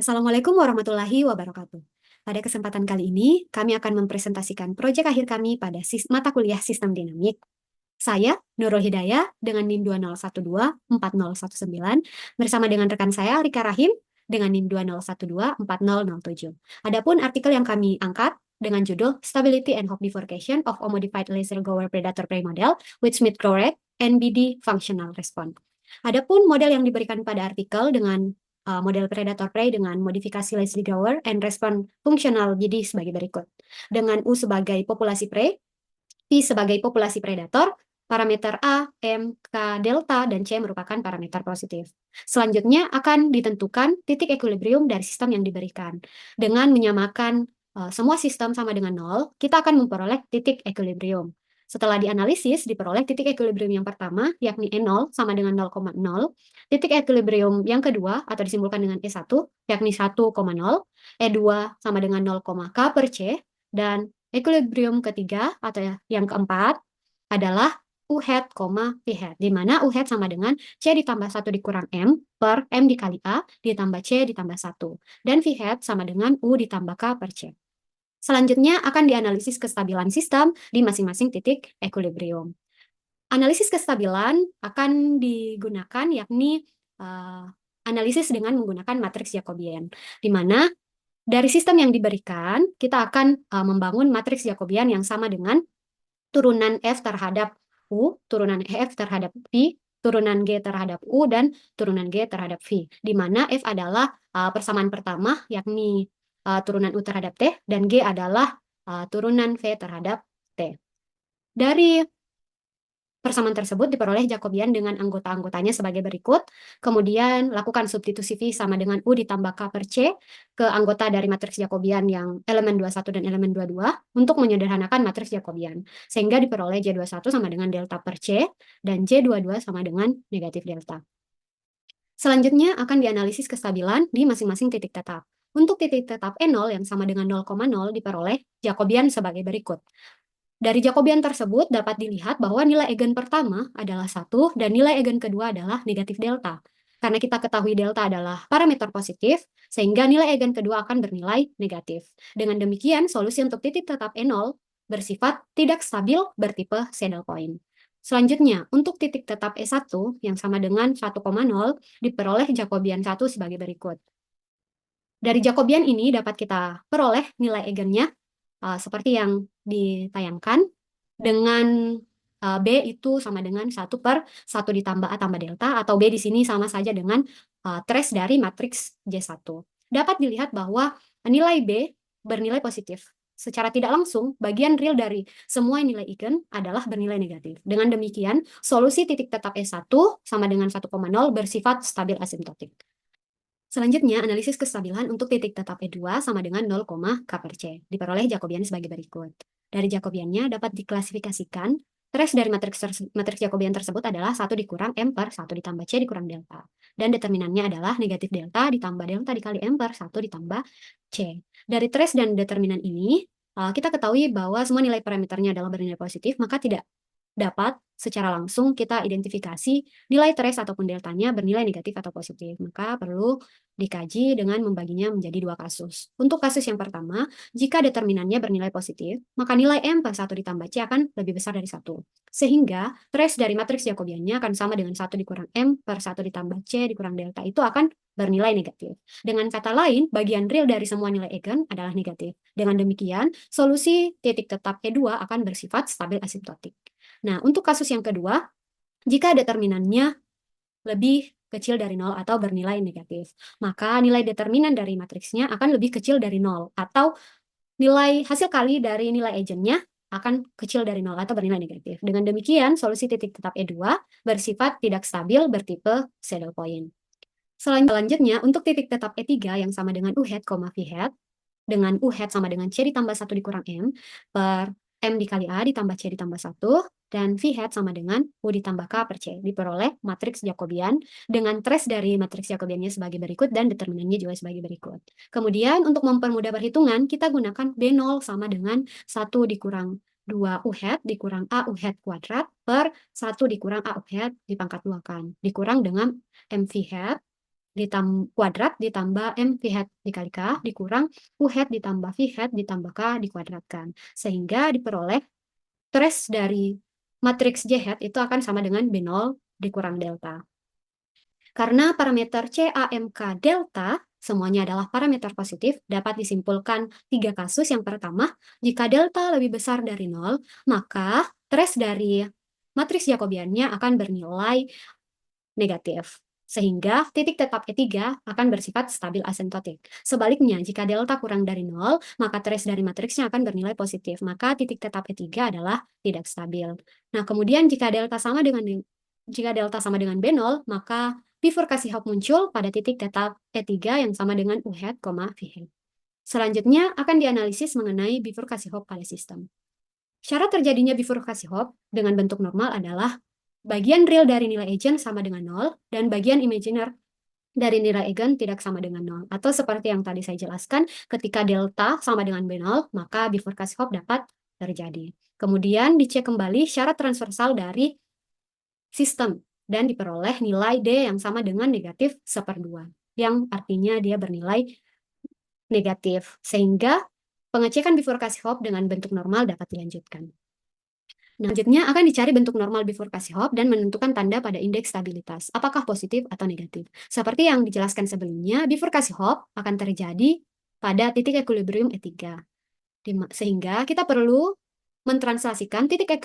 Assalamualaikum warahmatullahi wabarakatuh. Pada kesempatan kali ini, kami akan mempresentasikan proyek akhir kami pada mata kuliah Sistem Dinamik. Saya, Nurul Hidayah, dengan NIM 2012-4019, bersama dengan rekan saya, Rika Rahim, dengan NIM 2012-4007. Adapun artikel yang kami angkat dengan judul Stability and Hope Bifurcation of a Modified Laser-Gower Predator-Prey Model with Smith-Crow NBD Functional Response. Adapun model yang diberikan pada artikel dengan model predator prey dengan modifikasi Leslie-Gower and response fungsional jadi sebagai berikut. Dengan U sebagai populasi prey, P sebagai populasi predator, parameter A, M, K, delta, dan C merupakan parameter positif. Selanjutnya akan ditentukan titik equilibrium dari sistem yang diberikan. Dengan menyamakan semua sistem sama dengan 0, kita akan memperoleh titik equilibrium. Setelah dianalisis, diperoleh titik equilibrium yang pertama, yakni E0 sama dengan 0,0, titik equilibrium yang kedua, atau disimpulkan dengan E1, yakni 1,0, E2 sama dengan 0, K per C, dan equilibrium ketiga, atau yang keempat, adalah U hat, V hat, di mana U hat sama dengan C ditambah 1 dikurang M per M dikali A ditambah C ditambah 1, dan V hat sama dengan U ditambah K per C. Selanjutnya akan dianalisis kestabilan sistem di masing-masing titik equilibrium. Analisis kestabilan akan digunakan yakni analisis dengan menggunakan matriks Jacobian, di mana dari sistem yang diberikan kita akan membangun matriks Jacobian yang sama dengan turunan F terhadap U, turunan F terhadap V, turunan G terhadap U, dan turunan G terhadap V, di mana F adalah persamaan pertama yakni turunan U terhadap T, dan G adalah turunan V terhadap T. Dari persamaan tersebut diperoleh Jacobian dengan anggota-anggotanya sebagai berikut. Kemudian lakukan substitusi V sama dengan U ditambah K per C ke anggota dari matriks Jacobian yang elemen 21 dan elemen 22 untuk menyederhanakan matriks Jacobian. Sehingga diperoleh J21 sama dengan delta per C dan J22 sama dengan negatif delta. Selanjutnya akan dianalisis kestabilan di masing-masing titik tetap. Untuk titik tetap E0 yang sama dengan 0,0 diperoleh Jacobian sebagai berikut. Dari Jacobian tersebut dapat dilihat bahwa nilai eigen pertama adalah 1 dan nilai eigen kedua adalah negatif delta. Karena kita ketahui delta adalah parameter positif, sehingga nilai eigen kedua akan bernilai negatif. Dengan demikian, solusi untuk titik tetap E0 bersifat tidak stabil bertipe saddle point. Selanjutnya, untuk titik tetap E1 yang sama dengan 1,0 diperoleh Jacobian 1 sebagai berikut. Dari Jacobian ini dapat kita peroleh nilai eigennya seperti yang ditayangkan dengan B itu sama dengan 1 per 1 ditambah A tambah delta, atau B di sini sama saja dengan trace dari matriks J1. Dapat dilihat bahwa nilai B bernilai positif. Secara tidak langsung, bagian real dari semua nilai eigen adalah bernilai negatif. Dengan demikian, solusi titik tetap E1 sama dengan 1,0 bersifat stabil asimptotik. Selanjutnya, analisis kestabilan untuk titik tetap E2 sama dengan 0, K per C. Diperoleh Jacobian sebagai berikut. Dari Jacobiannya dapat diklasifikasikan, trace dari matriks Jacobian tersebut adalah 1 dikurang M per 1 ditambah C dikurang delta. Dan determinannya adalah negatif delta ditambah delta dikali M per 1 ditambah C. Dari trace dan determinan ini, kita ketahui bahwa semua nilai parameternya adalah bernilai positif, maka tidak dapat secara langsung kita identifikasi nilai trace ataupun deltanya bernilai negatif atau positif. Maka perlu dikaji dengan membaginya menjadi dua kasus. Untuk kasus yang pertama, jika determinannya bernilai positif, maka nilai M per 1 ditambah C akan lebih besar dari 1. Sehingga trace dari matriks Jacobiannya akan sama dengan 1 dikurang M per 1 ditambah C dikurang delta itu akan bernilai negatif. Dengan kata lain, bagian real dari semua nilai eigen adalah negatif. Dengan demikian, solusi titik tetap E2 akan bersifat stabil asimptotik. Nah, untuk kasus yang kedua, jika determinannya lebih kecil dari 0 atau bernilai negatif, maka nilai determinan dari matriksnya akan lebih kecil dari 0, atau nilai hasil kali dari nilai eigennya akan kecil dari 0 atau bernilai negatif. Dengan demikian, solusi titik tetap E2 bersifat tidak stabil bertipe saddle point. Selanjutnya, untuk titik tetap E3 yang sama dengan U hat, V hat, dengan U hat sama dengan C ditambah 1 dikurang M per M dikali A ditambah C ditambah 1, dan V hat sama dengan U ditambah K per C. Diperoleh matriks Jacobian dengan trace dari matriks Jacobiannya sebagai berikut dan determinannya juga sebagai berikut. Kemudian untuk mempermudah perhitungan, kita gunakan B0 sama dengan 1 dikurang 2 U hat dikurang A U hat kuadrat per 1 dikurang A U hat dipangkat 2 kan. Dikurang dengan MV hat kuadrat ditambah M V hat dikali K dikurang U hat ditambah V hat ditambah K dikuadratkan. Sehingga diperoleh trace dari matriks J hat itu akan sama dengan B0 dikurang delta. Karena parameter CAMK delta semuanya adalah parameter positif, dapat disimpulkan 3 kasus. Yang pertama, jika delta lebih besar dari 0, maka trace dari matriks Jacobiannya akan bernilai negatif. Sehingga titik tetap E3 akan bersifat stabil asymptotik. Sebaliknya, jika delta kurang dari 0, maka trace dari matriksnya akan bernilai positif. Maka titik tetap E3 adalah tidak stabil. Nah, kemudian jika delta sama dengan B0, maka bifurkasi Hopf muncul pada titik tetap E3 yang sama dengan U hat, V hat. Selanjutnya akan dianalisis mengenai bifurkasi Hopf pada sistem. Syarat terjadinya bifurkasi Hopf dengan bentuk normal adalah bagian real dari nilai eigen sama dengan 0 dan bagian imaginer dari nilai eigen tidak sama dengan 0. Atau seperti yang tadi saya jelaskan, ketika delta sama dengan B0, maka bifurkasi Hopf dapat terjadi. Kemudian dicek kembali syarat transversal dari sistem dan diperoleh nilai D yang sama dengan negatif 1/2, yang artinya dia bernilai negatif, sehingga pengecekan bifurkasi Hopf dengan bentuk normal dapat dilanjutkan. Nah, selanjutnya akan dicari bentuk normal bifurkasi Hopf dan menentukan tanda pada indeks stabilitas, apakah positif atau negatif. Seperti yang dijelaskan sebelumnya, bifurkasi Hopf akan terjadi pada titik equilibrium E3. Sehingga kita perlu mentranslasikan titik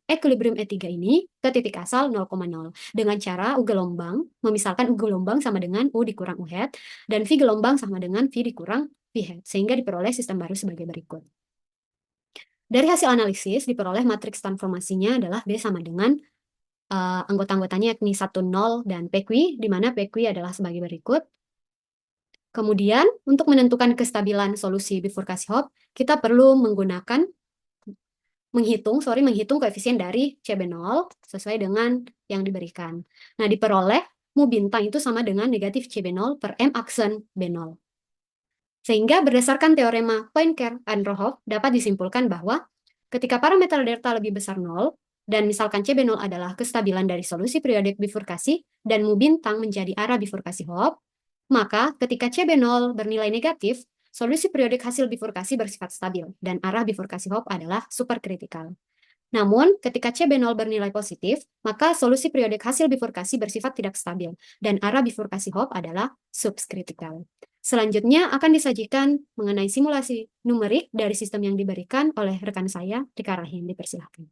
equilibrium E3 ini ke titik asal 0,0 dengan cara U gelombang, memisalkan U gelombang sama dengan U dikurang U hat, dan V gelombang sama dengan V dikurang V hat, sehingga diperoleh sistem baru sebagai berikut. Dari hasil analisis, diperoleh matriks transformasinya adalah B sama dengan anggota-anggotanya yakni 1, 0, dan PQ, di mana PQ adalah sebagai berikut. Kemudian, untuk menentukan kestabilan solusi bifurkasi Hopf, kita perlu menghitung koefisien dari CB0 sesuai dengan yang diberikan. Nah, diperoleh mu bintang itu sama dengan negatif CB0 per M aksen B0. Sehingga berdasarkan teorema Poincare-Androhoff dapat disimpulkan bahwa ketika parameter delta lebih besar 0, dan misalkan CB0 adalah kestabilan dari solusi periodik bifurkasi, dan mu bintang menjadi arah bifurkasi Hopf, maka ketika CB0 bernilai negatif, solusi periodik hasil bifurkasi bersifat stabil, dan arah bifurkasi Hopf adalah superkritikal. Namun, ketika CB0 bernilai positif, maka solusi periodik hasil bifurkasi bersifat tidak stabil, dan arah bifurkasi Hopf adalah subkritikal. Selanjutnya akan disajikan mengenai simulasi numerik dari sistem yang diberikan oleh rekan saya, Rika Rahim. Dipersilahkan.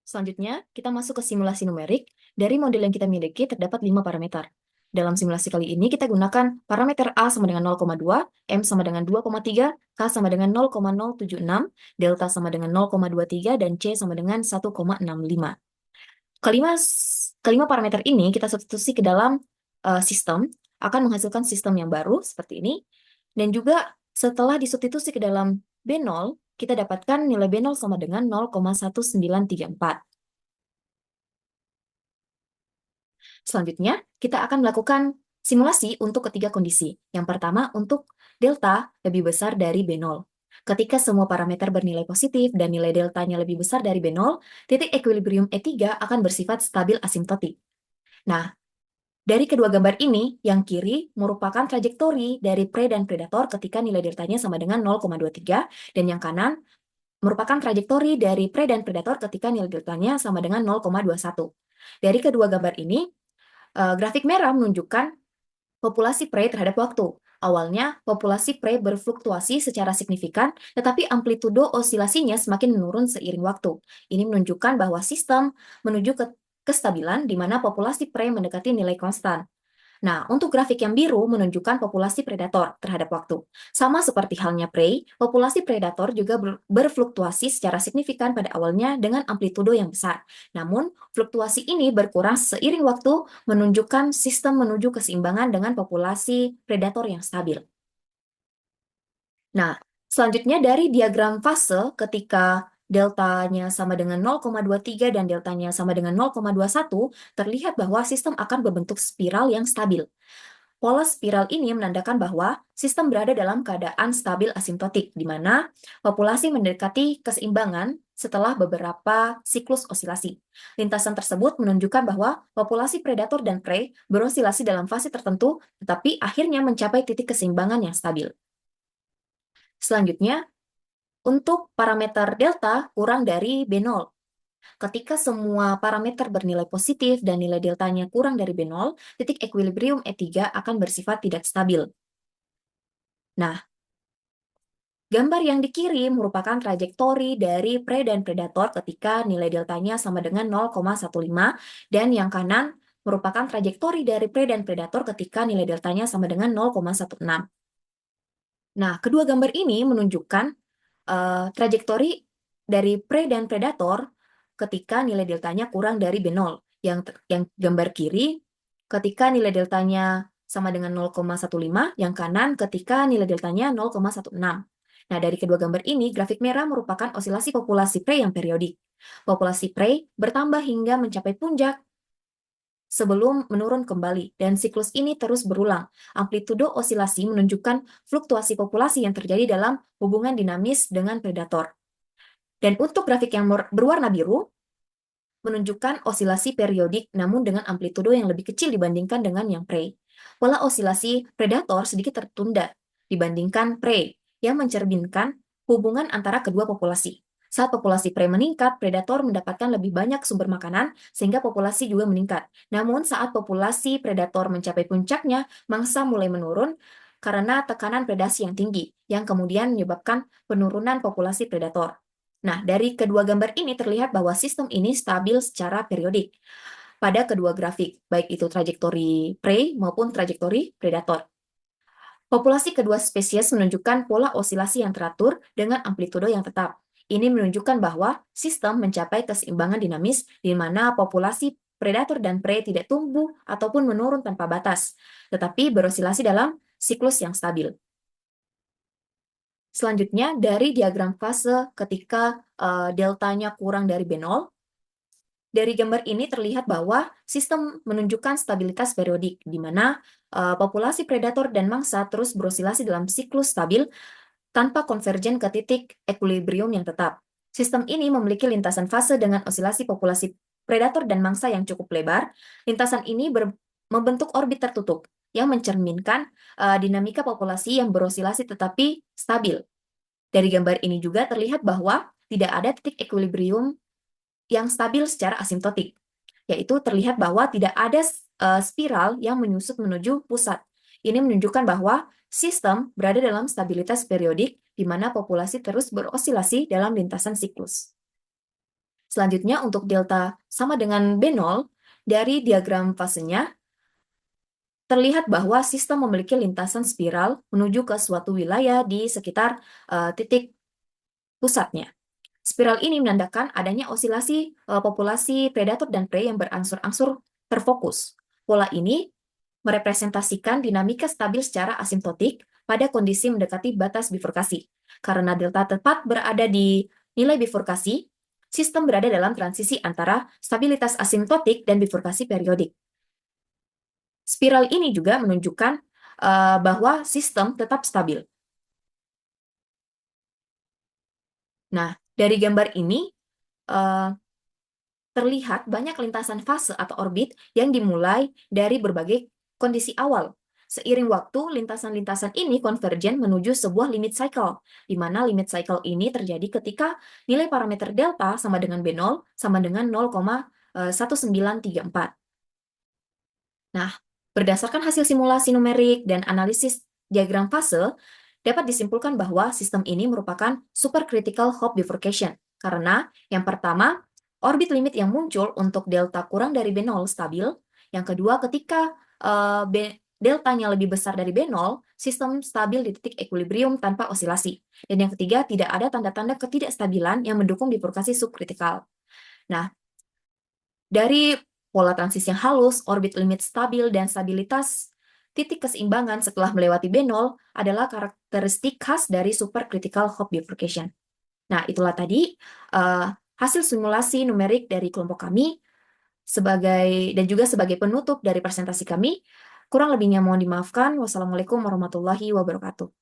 Selanjutnya, kita masuk ke simulasi numerik. Dari model yang kita miliki terdapat 5 parameter. Dalam simulasi kali ini kita gunakan parameter A sama dengan 0,2, M sama dengan 2,3, K sama dengan 0,076, delta sama dengan 0,23, dan C sama dengan 1,65. Kelima parameter ini kita substitusi ke dalam sistem, akan menghasilkan sistem yang baru seperti ini. Dan juga setelah disubstitusi ke dalam B0, kita dapatkan nilai B0 sama dengan 0,1934. Selanjutnya, kita akan melakukan simulasi untuk ketiga kondisi. Yang pertama, untuk delta lebih besar dari B0. Ketika semua parameter bernilai positif dan nilai deltanya lebih besar dari B0, titik equilibrium E3 akan bersifat stabil asimptotik. Nah, dari kedua gambar ini, yang kiri merupakan trajektori dari prey dan predator ketika nilai deltanya sama dengan 0,23, dan yang kanan merupakan trajektori dari prey dan predator ketika nilai deltanya sama dengan 0,21. Dari kedua gambar ini, grafik merah menunjukkan populasi prey terhadap waktu. Awalnya, populasi prey berfluktuasi secara signifikan, tetapi amplitudo osilasinya semakin menurun seiring waktu. Ini menunjukkan bahwa sistem menuju ke kestabilan di mana populasi prey mendekati nilai konstan. Nah, untuk grafik yang biru menunjukkan populasi predator terhadap waktu. Sama seperti halnya prey, populasi predator juga berfluktuasi secara signifikan pada awalnya dengan amplitudo yang besar. Namun, fluktuasi ini berkurang seiring waktu, menunjukkan sistem menuju keseimbangan dengan populasi predator yang stabil. Nah, selanjutnya dari diagram fase ketika deltanya sama dengan 0,23 dan deltanya sama dengan 0,21, terlihat bahwa sistem akan berbentuk spiral yang stabil. Pola spiral ini menandakan bahwa sistem berada dalam keadaan stabil asimptotik, di mana populasi mendekati keseimbangan setelah beberapa siklus osilasi. Lintasan tersebut menunjukkan bahwa populasi predator dan prey berosilasi dalam fase tertentu, tetapi akhirnya mencapai titik keseimbangan yang stabil. Selanjutnya, untuk parameter delta kurang dari B0. Ketika semua parameter bernilai positif dan nilai deltanya kurang dari B0, titik equilibrium E3 akan bersifat tidak stabil. Nah, gambar yang dikirim merupakan trajektori dari prey dan predator ketika nilai deltanya sama dengan 0,15, dan yang kanan merupakan trajektori dari prey dan predator ketika nilai deltanya sama dengan 0,16. Nah, kedua gambar ini menunjukkan trajektori dari prey dan predator ketika nilai deltanya kurang dari B0. Yang gambar kiri ketika nilai deltanya sama dengan 0,15, yang kanan ketika nilai deltanya 0,16. Nah, dari kedua gambar ini, grafik merah merupakan osilasi populasi prey yang periodik. Populasi prey bertambah hingga mencapai puncak sebelum menurun kembali, dan siklus ini terus berulang. Amplitudo osilasi menunjukkan fluktuasi populasi yang terjadi dalam hubungan dinamis dengan predator. Dan untuk grafik yang berwarna biru, menunjukkan osilasi periodik namun dengan amplitudo yang lebih kecil dibandingkan dengan yang prey. Pola osilasi predator sedikit tertunda dibandingkan prey, yang mencerminkan hubungan antara kedua populasi. Saat populasi prey meningkat, predator mendapatkan lebih banyak sumber makanan, sehingga populasi juga meningkat. Namun saat populasi predator mencapai puncaknya, mangsa mulai menurun karena tekanan predasi yang tinggi, yang kemudian menyebabkan penurunan populasi predator. Nah, dari kedua gambar ini terlihat bahwa sistem ini stabil secara periodik pada kedua grafik, baik itu trajektori prey maupun trajektori predator. Populasi kedua spesies menunjukkan pola osilasi yang teratur dengan amplitudo yang tetap. Ini menunjukkan bahwa sistem mencapai keseimbangan dinamis di mana populasi predator dan prey tidak tumbuh ataupun menurun tanpa batas, tetapi berosilasi dalam siklus yang stabil. Selanjutnya, dari diagram fase ketika deltanya kurang dari B0, dari gambar ini terlihat bahwa sistem menunjukkan stabilitas periodik, di mana populasi predator dan mangsa terus berosilasi dalam siklus stabil tanpa konvergen ke titik equilibrium yang tetap. Sistem ini memiliki lintasan fase dengan osilasi populasi predator dan mangsa yang cukup lebar. Lintasan ini membentuk orbit tertutup yang mencerminkan dinamika populasi yang berosilasi tetapi stabil. Dari gambar ini juga terlihat bahwa tidak ada titik equilibrium yang stabil secara asimptotik, yaitu terlihat bahwa tidak ada spiral yang menyusut menuju pusat. Ini menunjukkan bahwa sistem berada dalam stabilitas periodik di mana populasi terus berosilasi dalam lintasan siklus. Selanjutnya, untuk delta sama dengan B0, dari diagram fasenya, terlihat bahwa sistem memiliki lintasan spiral menuju ke suatu wilayah di sekitar titik pusatnya. Spiral ini menandakan adanya osilasi populasi predator dan prey yang berangsur-angsur terfokus. Pola ini merepresentasikan dinamika stabil secara asimptotik pada kondisi mendekati batas bifurkasi. Karena delta tepat berada di nilai bifurkasi, sistem berada dalam transisi antara stabilitas asimptotik dan bifurkasi periodik. Spiral ini juga menunjukkan bahwa sistem tetap stabil. Nah, dari gambar ini terlihat banyak lintasan fase atau orbit yang dimulai dari berbagai kondisi awal. Seiring waktu, lintasan-lintasan ini konvergen menuju sebuah limit cycle, di mana limit cycle ini terjadi ketika nilai parameter delta sama dengan B0 sama dengan 0,1934. Nah, berdasarkan hasil simulasi numerik dan analisis diagram fase, dapat disimpulkan bahwa sistem ini merupakan supercritical Hopf bifurcation, karena yang pertama, orbit limit yang muncul untuk delta kurang dari B0 stabil. Yang kedua, ketika deltanya lebih besar dari B0, sistem stabil di titik equilibrium tanpa osilasi. Dan yang ketiga, tidak ada tanda-tanda ketidakstabilan yang mendukung bifurkasi subkritikal. Nah, dari pola transisi yang halus, orbit limit stabil, dan stabilitas titik keseimbangan setelah melewati B0 adalah karakteristik khas dari supercritical Hopf bifurcation. Nah, itulah tadi hasil simulasi numerik dari kelompok kami dan juga sebagai penutup dari presentasi kami. Kurang lebihnya mohon dimaafkan. Wassalamualaikum warahmatullahi wabarakatuh.